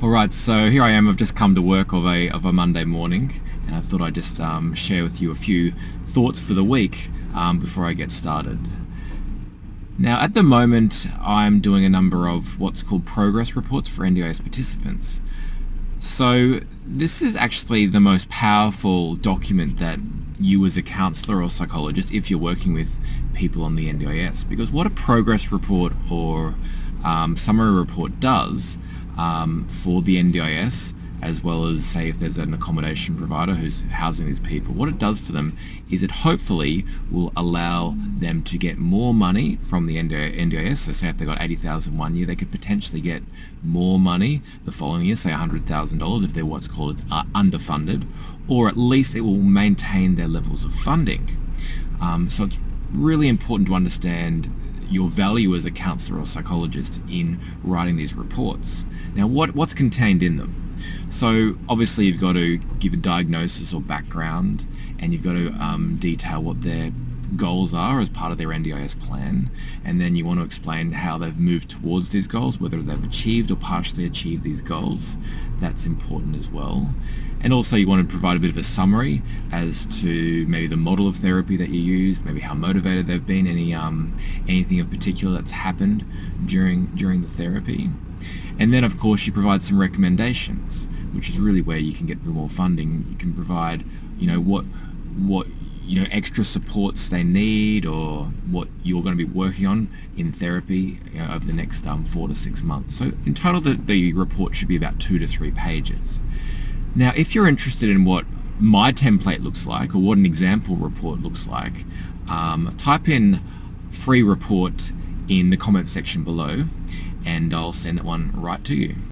Alright, so here I am. I've just come to work of a Monday morning, and I thought I'd just share with you a few thoughts for the week before I get started. Now, at the moment, I'm doing a number of what's called progress reports for NDIS participants. So this is actually the most powerful document that you as a counsellor or psychologist, if you're working with people on the NDIS, because what a progress report or summary report does for the NDIS, as well as say if there's an accommodation provider who's housing these people, what it does for them is it hopefully will allow them to get more money from the NDIS. So say if they got $80,000 one year, they could potentially get more money the following year, say $100,000 if they're what's called underfunded, or at least it will maintain their levels of funding. So it's really important to understand your value as a counsellor or psychologist in writing these reports. Now, what's contained in them? So obviously you've got to give a diagnosis or background, and you've got to detail what their goals are as part of their NDIS plan, and then you want to explain how they've moved towards these goals, whether they've achieved or partially achieved these goals. That's important as well. And also you want to provide a bit of a summary as to maybe the model of therapy that you used, maybe how motivated they've been, anything in particular that's happened during the therapy. And then of course you provide some recommendations, which is really where you can get more funding. You can provide, what extra supports they need, or what you're going to be working on in therapy over the next 4 to 6 months. So in total, the report should be about 2 to 3 pages. Now, if you're interested in what my template looks like, or what an example report looks like, type in free report in the comment section below, and I'll send that one right to you.